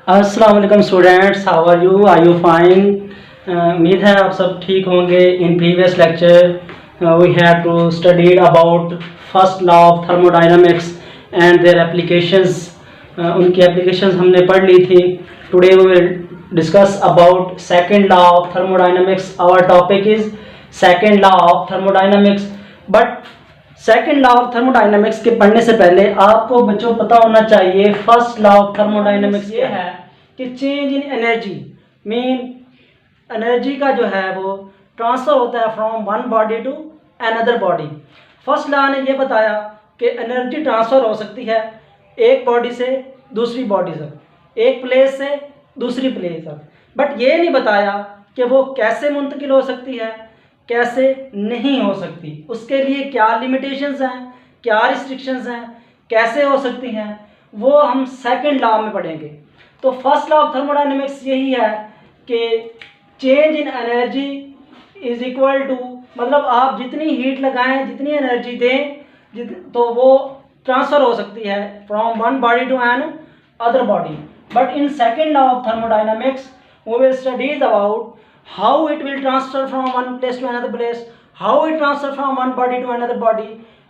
अस्सलाम वालेकुम students, how are you? Fine? उम्मीद है आप सब ठीक होंगे। In previous lecture we have to studied about first law of thermodynamics and their applications. उनकी एप्लीकेशंस हमने पढ़ ली थी। Today we will discuss about second law of thermodynamics. Our topic is second law of thermodynamics. But second law of thermodynamics के पढ़ने से पहले आपको बच्चों पता होना चाहिए फर्स्ट लॉ ऑफ थर्मोडाइनमिक्स ये है कि change in energy mean energy का जो है वो ट्रांसफर होता है from one body to another body. First law ने ये बताया कि एनर्जी ट्रांसफर हो सकती है एक बॉडी से दूसरी बॉडी तक, एक प्लेस से दूसरी प्लेस तक, बट ये नहीं बताया कि वो कैसे मुंतकिल हो सकती है, कैसे नहीं हो सकती, उसके लिए क्या लिमिटेशंस हैं, क्या रिस्ट्रिक्शंस हैं, कैसे हो सकती हैं, वो हम सेकंड लॉ में पढ़ेंगे। तो फर्स्ट लॉ ऑफ थर्मोडायनेमिक्स यही है कि change in energy is equal to, मतलब आप जितनी हीट लगाएं, जितनी एनर्जी दें, तो वो ट्रांसफ़र हो सकती है from one body to another body. But in second law of thermodynamics we will studies about how it will transfer from one place to another place, how it transfer from one body to another body,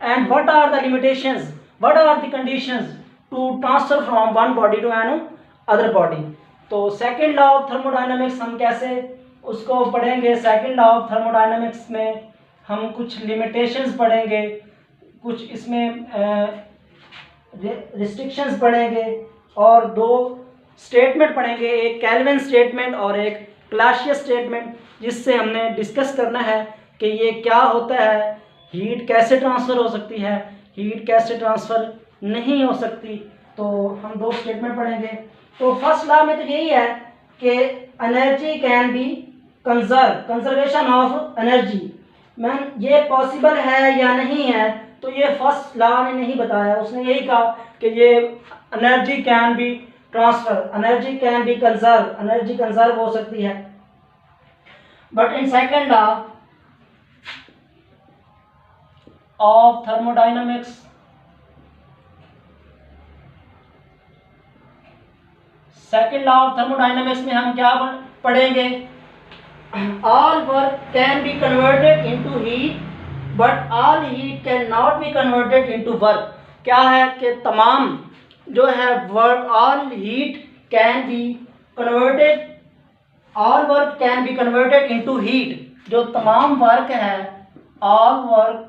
and what are the limitations, what are the conditions to transfer from one body to another body. तो second law of thermodynamics हम कैसे उसको पढ़ेंगे। Second law of thermodynamics में हम कुछ limitations पढ़ेंगे, कुछ इसमें रिस्ट्रिक्शंस पढ़ेंगे और दो स्टेटमेंट पढ़ेंगे, एक केल्विन स्टेटमेंट और एक क्लासियस स्टेटमेंट, जिससे हमने डिस्कस करना है कि ये क्या होता है, हीट कैसे ट्रांसफ़र हो सकती है, हीट कैसे ट्रांसफ़र नहीं हो सकती। तो हम दो स्टेटमेंट पढ़ेंगे। तो फर्स्ट लॉ में तो यही है कि energy can B conservation of energy. Ma'am ये पॉसिबल है या नहीं है, तो ये फर्स्ट लॉ ने नहीं बताया। उसने यही कहा कि ये energy can be transfer, energy can B conserve, energy conserve हो सकती है। But in second law of thermodynamics, second law of thermodynamics में हम क्या पढ़ेंगे? All work can be converted into heat but all heat can not be converted into work. क्या है कि तमाम जो है work, all heat can be converted, all work can be converted into heat. जो तमाम वर्क है, all work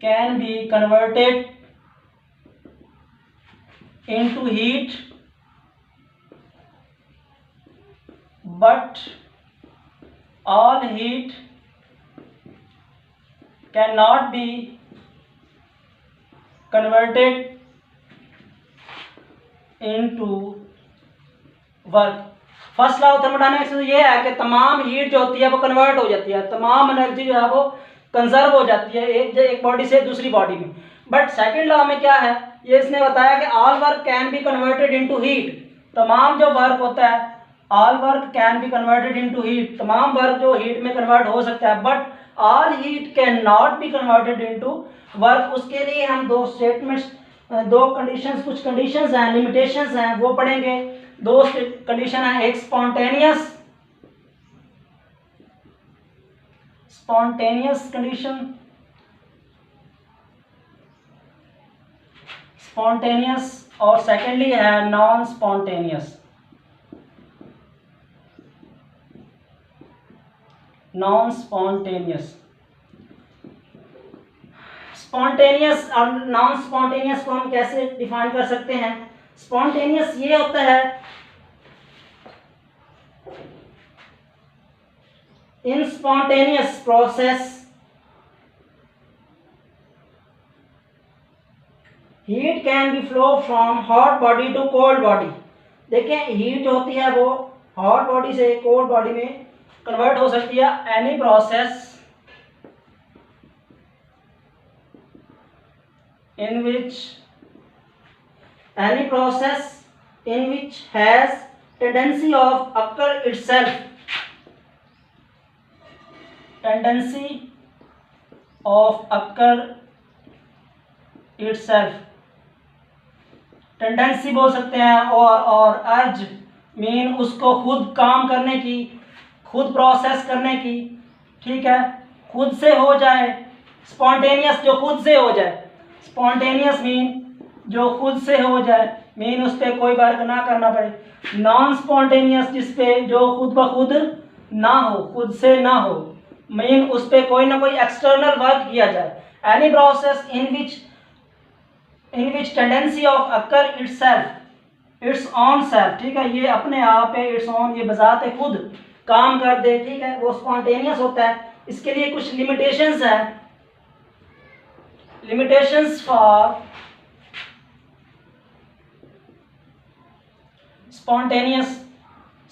can be converted into heat but all heat can not be converted into work. First law of thermodynamics ये है कि तमाम heat जो होती है वो कन्वर्ट हो जाती है, तमाम एनर्जी जो है वो कंजर्व हो जाती है एक बॉडी से दूसरी बॉडी में। बट सेकंड लॉ में क्या है, ये इसने बताया कि all work can be converted into heat. तमाम जो वर्क होता है, all work can be converted into heat, तमाम वर्क जो हीट में कन्वर्ट हो सकता है, but all heat can not be converted into work. उसके लिए हम दो स्टेटमेंट्स, दो कंडीशंस, कुछ कंडीशंस हैं, लिमिटेशंस हैं, वो पढ़ेंगे। दो कंडीशन है, एक स्पॉन्टेनियस कंडीशन, स्पॉन्टेनियस, और सेकेंडली है non spontaneous. Non spontaneous, spontaneous और नॉन स्पॉन्टेनियस को हम कैसे डिफाइन कर सकते हैं? स्पॉन्टेनियस ये होता है, in spontaneous process heat can be flow from hot body to cold body. देखें, हीट जो होती है वो हॉट बॉडी से कोल्ड बॉडी में कन्वर्ट हो सकती है। Any process in which has tendency of occur itself, tendency of occur itself tendency बोल सकते हैं, और अर्ज मीन उसको खुद काम करने की, खुद प्रोसेस करने की, ठीक है, खुद से हो जाए। स्पॉन्टेनियस जो खुद से हो जाए, स्पॉन्टेनियस मीन जो खुद से हो जाए, मीन उस पर कोई वर्क ना करना पड़े। नॉन स्पॉन्टेनियस जिस पे जो खुद ब खुद ना हो, खुद से ना हो, मीन उस पर कोई ना कोई एक्सटर्नल वर्क किया जाए। Any process in which tendency of occur it's on self, ठीक है, ये अपने आप है, इट्स ऑन, ये बजाते खुद काम कर दे, ठीक है, वो स्पॉन्टेनियस होता है। इसके लिए कुछ लिमिटेशंस हैं। लिमिटेशंस फॉर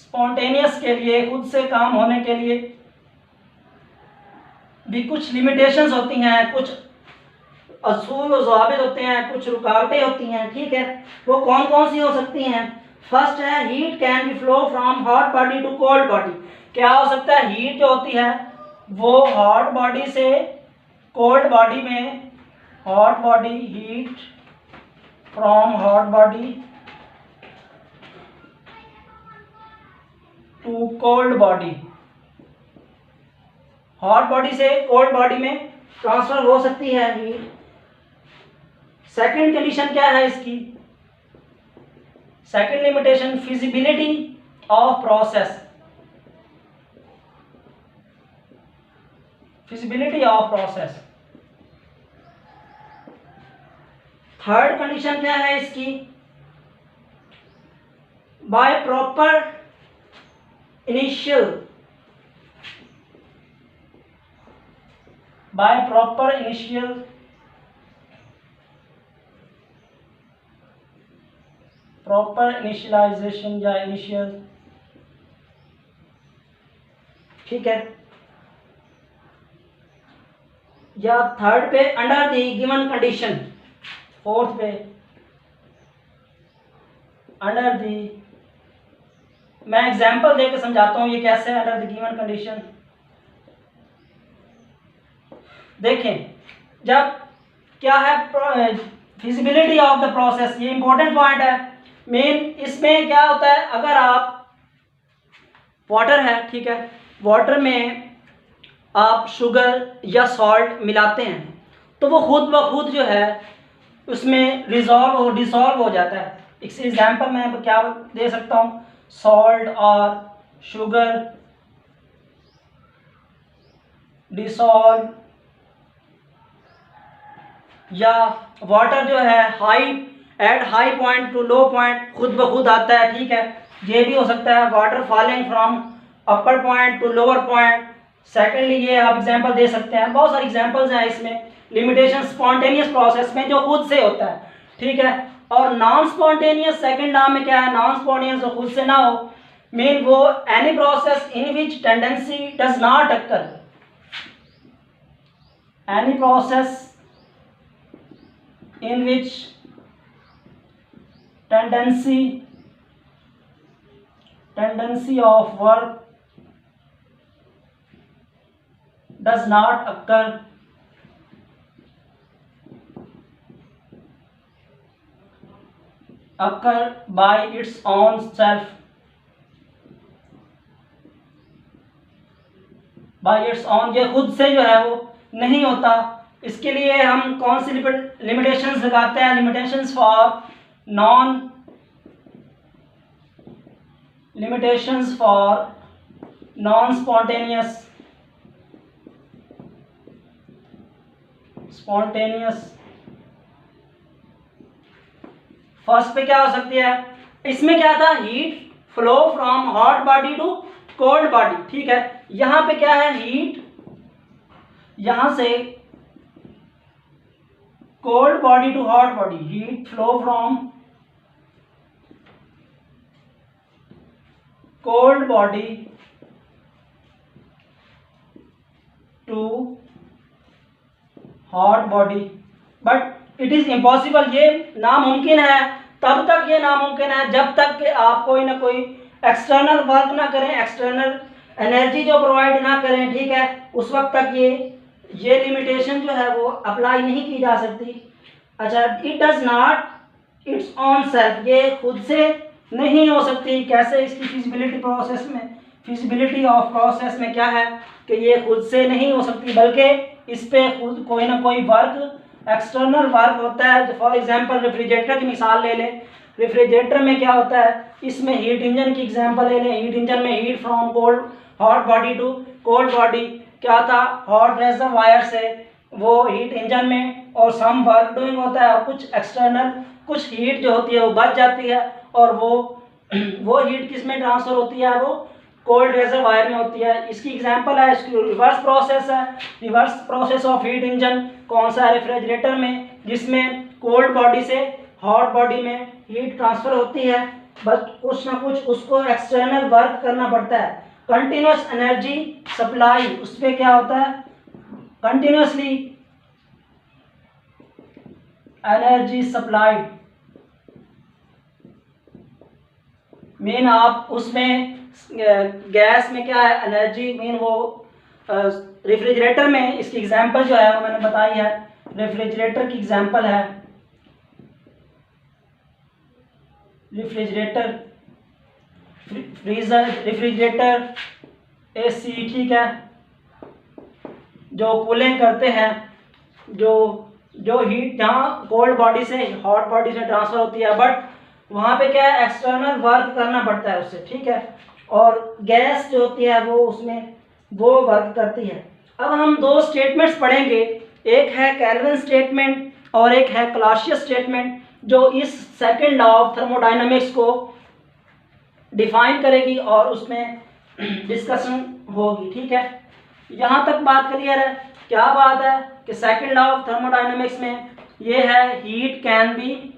स्पॉन्टेनियस के लिए, खुद से काम होने के लिए भी कुछ लिमिटेशंस होती हैं, कुछ असूल और ज़वाबित होते हैं, कुछ रुकावटें होती हैं, ठीक है। वो कौन कौन सी हो सकती हैं? फर्स्ट है heat can be flow from hot body to cold body. क्या हो सकता है? हीट जो होती है वो हॉट बॉडी से कोल्ड बॉडी में, hot body, heat from hot body to cold body, hot body से कोल्ड बॉडी में ट्रांसफर हो सकती है हीट। सेकंड कंडीशन क्या है इसकी? Second limitation, feasibility of process, feasibility of process. Third condition क्या है इसकी? By proper initial, bye proper initial proper initialization या इनिशियल, ठीक है। या थर्ड पे under the given condition, fourth पे अंडर दी, मैं एग्जांपल देकर समझाता हूं ये कैसे है अंडर द गिवन कंडीशन। देखें, जब क्या है फिजिबिलिटी ऑफ द प्रोसेस, ये इंपॉर्टेंट पॉइंट है मेन। इसमें क्या होता है, अगर आप वाटर है, ठीक है, वाटर में आप शुगर या सॉल्ट मिलाते हैं तो वो खुद ब खुद जो है उसमें डिसॉल्व हो जाता है। इस एग्जांपल में क्या दे सकता हूँ, सॉल्ट और शुगर डिसॉल्व, या वाटर जो है at high point to low point खुद ब खुद आता है, ठीक है। ये भी हो सकता है water falling from upper point two lower point. Secondly ये आप एग्जांपल दे सकते हैं, बहुत सारे एग्जांपल्स हैं इसमें। लिमिटेशन स्पॉन्टेनियस प्रोसेस में जो खुद से होता है, ठीक है, और नॉन स्पॉन्टेनियस सेकंड नाम में क्या है, नॉन स्पॉन्टेनियस जो खुद से ना हो, मीन वो any process in which tendency does not occur, any process in which tendency of work does not occur by its own self, by its own, ये खुद से जो है वो नहीं होता। इसके लिए हम कौन सी लिमिटेशंस लगाते हैं? Limitations for non spontaneous. First पे क्या हो सकती है, इसमें क्या था, heat flow from hot body to cold body, ठीक है। यहां पे क्या है, हीट यहां से cold body to hot body, heat flow from cold body to hot body, but it is impossible, ये नामुमकिन है। तब तक ये नामुमकिन है जब तक कि आप कोई ना कोई एक्सटर्नल वर्क ना करें, एक्सटर्नल एनर्जी जो प्रोवाइड ना करें, ठीक है, उस वक्त तक ये लिमिटेशन जो है वो अप्लाई नहीं की जा सकती। अच्छा, इट्स ऑन सेल्फ, ये खुद से नहीं हो सकती। कैसे? इसकी फिजिबिलिटी प्रोसेस में, फिजिबिलिटी ऑफ प्रोसेस में क्या है कि ये खुद से नहीं हो सकती, बल्कि इस पे खुद कोई ना कोई वर्क, एक्सटर्नल वर्क होता है। फॉर एग्जांपल रेफ्रिजरेटर की मिसाल ले लें। रेफ्रिजरेटर में क्या होता है, इसमें हीट इंजन की एग्जांपल ले लें। हीट इंजन में heat from cold hot body to cold body, क्या था, हॉट रेजरवायर से वो हीट इंजन में और सम वर्क डूइंग होता है, और कुछ एक्सटर्नल, कुछ हीट जो होती है वो बच जाती है, और वो हीट किस में ट्रांसफर होती है, वो कोल्ड रेजरवायर में होती है। इसकी एग्जांपल है, इसकी रिवर्स प्रोसेस है। Reverse process of heat engine कौन सा है? रेफ्रिजरेटर में, जिसमें कोल्ड बॉडी से हॉट बॉडी में हीट ट्रांसफर होती है, बस कुछ ना कुछ उसको एक्सटर्नल वर्क करना पड़ता है। कंटिन्यूस एनर्जी सप्लाई, उस पर क्या होता है, कंटिन्यूसली एनर्जी सप्लाइड, मीन आप उसमें गैस में क्या है, एनर्जी, मीन वो रेफ्रिजरेटर में इसकी एग्जांपल जो है वो मैंने बताई है। रेफ्रिजरेटर की एग्जांपल है रेफ्रिजरेटर, फ्रीजर, रेफ्रिजरेटर, एसी, ठीक है, जो कूलिंग करते हैं, जो जो हीट जहाँ कोल्ड बॉडी से हॉट बॉडी से ट्रांसफर होती है, बट वहाँ पे क्या है, एक्सटर्नल वर्क करना पड़ता है उससे, ठीक है, और गैस जो होती है वो उसमें वो वर्क करती है। अब हम दो स्टेटमेंट्स पढ़ेंगे, एक है केल्विन स्टेटमेंट और एक है क्लासियस स्टेटमेंट, जो इस सेकंड लॉ ऑफ थर्मोडायनामिक्स को डिफाइन करेगी और उसमें डिस्कशन होगी, ठीक है। यहाँ तक बात क्लियर है? क्या बात है कि सेकंड लॉ ऑफ थर्मोडायनामिक्स में ये है, heat can B,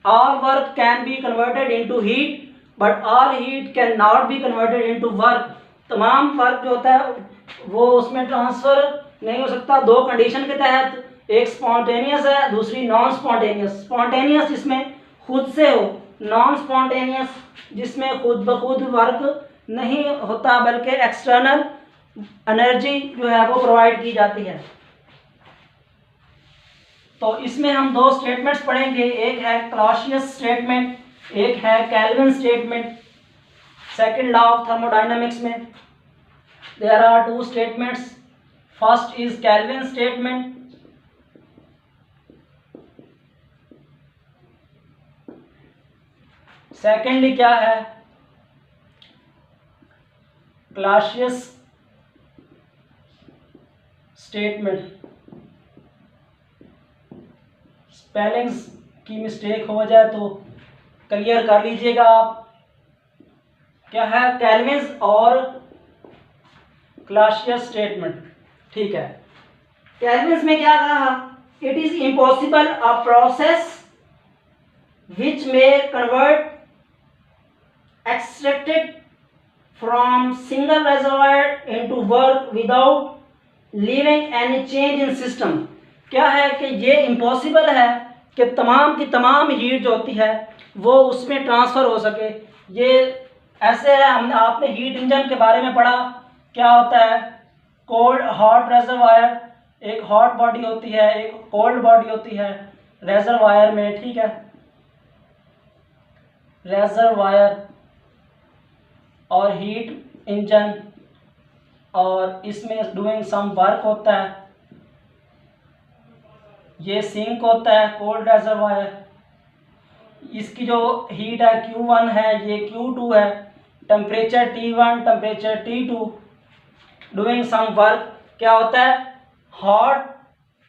all work can be converted into heat but all heat can not be converted into work। तमाम वर्क जो होता है वो उसमें ट्रांसफर नहीं हो सकता दो कंडीशन के तहत, एक स्पॉन्टेनियस है, दूसरी नॉन स्पॉन्टेनियस। स्पॉन्टेनियस जिसमें खुद से हो, नॉन स्पॉन्टेनियस जिसमें खुद ब खुद वर्क नहीं होता बल्कि एक्सटर्नल एनर्जी जो है वो प्रोवाइड की जाती है। तो इसमें हम दो स्टेटमेंट्स पढ़ेंगे, एक है क्लासियस स्टेटमेंट, एक है Kelvin statement. Second law of thermodynamics में there are two statements, first is Kelvin statement, secondly क्या है, क्लासियस स्टेटमेंट। स्पेलिंग्स की मिस्टेक हो जाए तो क्लियर कर लीजिएगा आप। क्या है, केल्विन और क्लासियस स्टेटमेंट, ठीक है। केल्विन में क्या कहा, it is impossible a process which में convert extracted from single reservoir into work without leaving any change in system. क्या है कि ये इम्पॉसिबल है कि तमाम की तमाम हीट जो होती है वो उसमें ट्रांसफ़र हो सके। ये ऐसे है, हमने आपने हीट इंजन के बारे में पढ़ा, क्या होता है, कोल्ड हॉट रेजरवायर, एक हॉट बॉडी होती है, एक कोल्ड बॉडी होती है रेजरवायर में, ठीक है, रेजरवायर और हीट इंजन, और इसमें डूइंग सम वर्क होता है, ये सिंक होता है कोल्ड रेजरवायर, इसकी जो हीट है Q1 है, ये Q2 है, temperature T1, temperature T2, doing some work, क्या होता है, हॉट,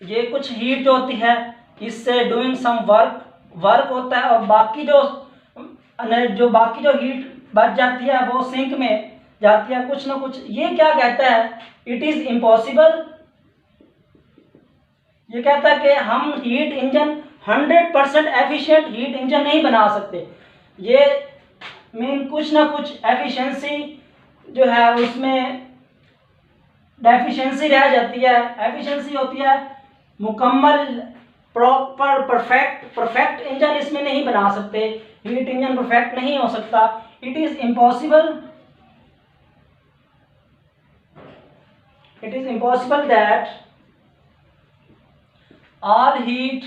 ये कुछ हीट जो होती है इससे डूइंग सम वर्क होता है, और बाकी जो बाकी जो हीट बच जाती है वो सिंक में जाती है कुछ ना कुछ। ये क्या कहता है, इट इज़ इम्पॉसिबल, ये कहता है कि हम heat engine 100% efficient heat engine नहीं बना सकते। ये मीन कुछ ना कुछ एफिशिएंसी जो है उसमें डेफिशिएंसी रह जाती है। एफिशिएंसी होती है मुकम्मल, प्रॉपर, परफेक्ट इंजन इसमें नहीं बना सकते, हीट इंजन परफेक्ट नहीं हो सकता। It is impossible that all heat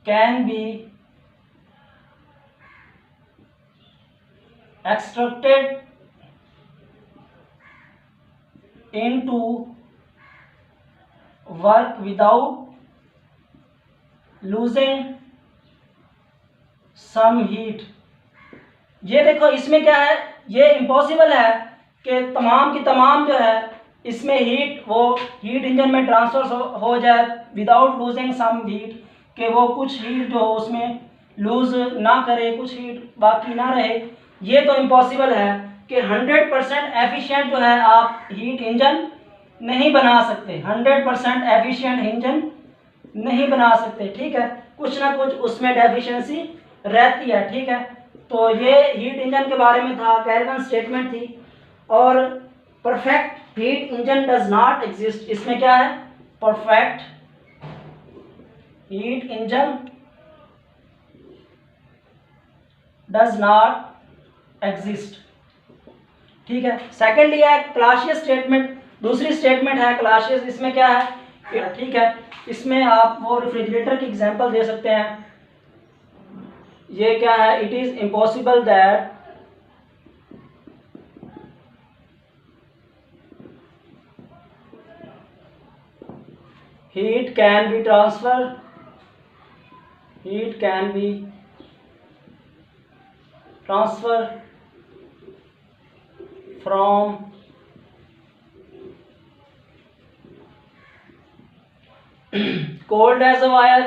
can be extracted into work without losing some heat। ये देखो इसमें क्या है, ये इम्पॉसिबल है कि तमाम की तमाम जो है इसमें हीट वो हीट इंजन में ट्रांसफर हो जाए विदाउट लूजिंग सम हीट, कि वो कुछ हीट जो उसमें लूज ना करे, कुछ हीट बाकी ना रहे। ये तो इम्पॉसिबल है कि 100% एफिशिएंट जो है आप हीट इंजन नहीं बना सकते, 100% एफिशिएंट इंजन नहीं बना सकते, ठीक है, कुछ ना कुछ उसमें डेफिशिएंसी रहती है, ठीक है। तो ये हीट इंजन के बारे में था, कैल्विन स्टेटमेंट थी। और perfect heat engine does not exist, इसमें क्या है, perfect heat engine does not exist, ठीक है। सेकेंडली है क्लासियस स्टेटमेंट, दूसरी स्टेटमेंट है क्लासियस। इसमें क्या है, ठीक है, इसमें आप वो रेफ्रिजरेटर की एग्जांपल दे सकते हैं। ये क्या है, it is impossible that heat can be transferred from cold reservoir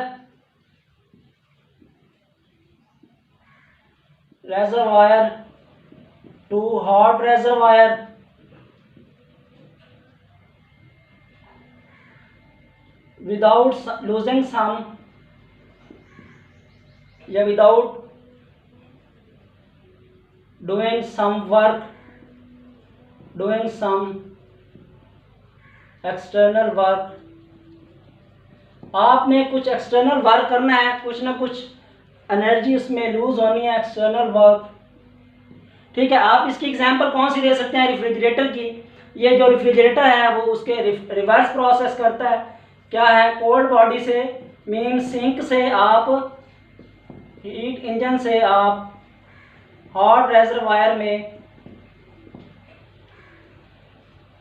to hot reservoir without losing some या without doing some external work। आपने कुछ एक्सटर्नल वर्क करना है, कुछ ना कुछ एनर्जी उसमें लूज होनी है, एक्सटर्नल वर्क, ठीक है। आप इसकी एग्जांपल कौन सी दे सकते हैं, रेफ्रिजरेटर की। ये जो रेफ्रिजरेटर है वो उसके रिवर्स प्रोसेस करता है, क्या है, कोल्ड बॉडी से मीन सिंक से आप हीट इंजन से आप हॉट रेजरवायर में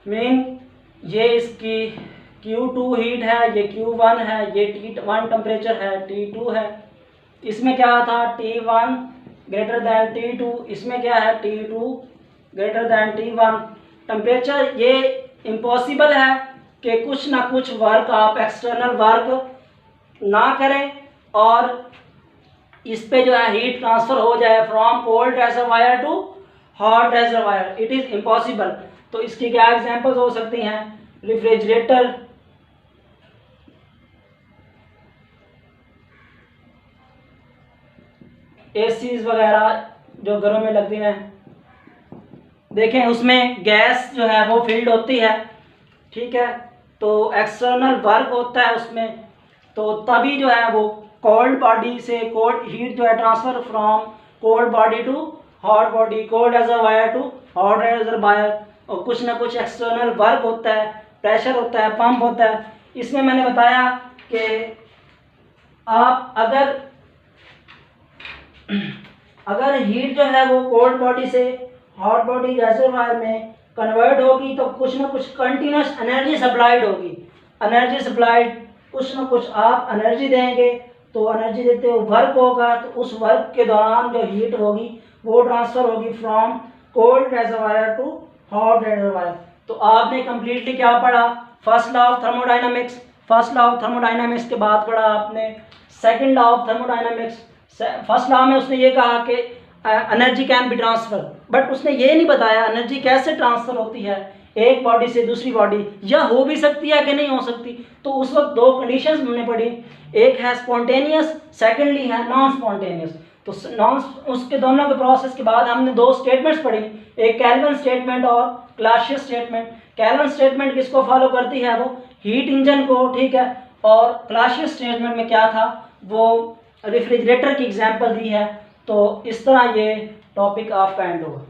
मीन ये इसकी Q2 हीट है, ये Q1 है, ये T1 टेम्परेचर है, T2 है। इसमें क्या था, T1 ग्रेटर दैन T2, इसमें क्या है, T2 greater than T1 temperature. ये इम्पॉसिबल है कि कुछ ना कुछ वर्क आप एक्सटर्नल वर्क ना करें और इस पे जो है हीट ट्रांसफर हो जाए from cold reservoir to hot reservoir, it is impossible. तो इसकी क्या एग्जांपल्स हो सकती हैं, रेफ्रिजरेटर, एसीज वगैरह जो घरों में लगती हैं, देखें उसमें गैस जो है वो फील्ड होती है, ठीक है, तो एक्सटर्नल वर्क होता है उसमें, तो तभी जो है वो कोल्ड बॉडी से कोल्ड हीट जो है transfer from cold body to hot body, cold reservoir to hot reservoir, और कुछ ना कुछ एक्सटर्नल वर्क होता है, प्रेशर होता है, पंप होता है। इसमें मैंने बताया कि आप अगर हीट जो है वो कोल्ड बॉडी से हॉट बॉडी रेजरवायर में कन्वर्ट होगी तो कुछ ना कुछ कंटिन्यूस एनर्जी सप्लाइड होगी, एनर्जी सप्लाइड, कुछ ना कुछ आप एनर्जी देंगे तो एनर्जी देते हुए वर्क होगा, तो उस वर्क के दौरान जो हीट होगी वो ट्रांसफर होगी from cold reservoir to hot reservoir. तो आपने कंप्लीटली क्या पढ़ा, first law of thermodynamics, first law of thermodynamics के बाद पढ़ा आपने second law of thermodynamics. First law में उसने ये कहा कि energy can be transfer, but उसने ये नहीं बताया एनर्जी कैसे ट्रांसफर होती है एक बॉडी से दूसरी बॉडी, या हो भी सकती है कि नहीं हो सकती। तो उस वक्त दो कंडीशंस हमने पढ़ी, एक है स्पॉन्टेनियस, सेकेंडली है नॉन स्पॉन्टेनियस। तो नॉन उसके दोनों के प्रोसेस के बाद हमने दो स्टेटमेंट्स पढ़ी, एक कैल्विन स्टेटमेंट और क्लासियस स्टेटमेंट। कैल्विन स्टेटमेंट किसको फॉलो करती है, वो हीट इंजन को, ठीक है, और क्लासियस स्टेटमेंट में क्या था, वो रेफ्रिजरेटर की एग्जांपल दी है। तो इस तरह ये टॉपिक आपका एंड होगा।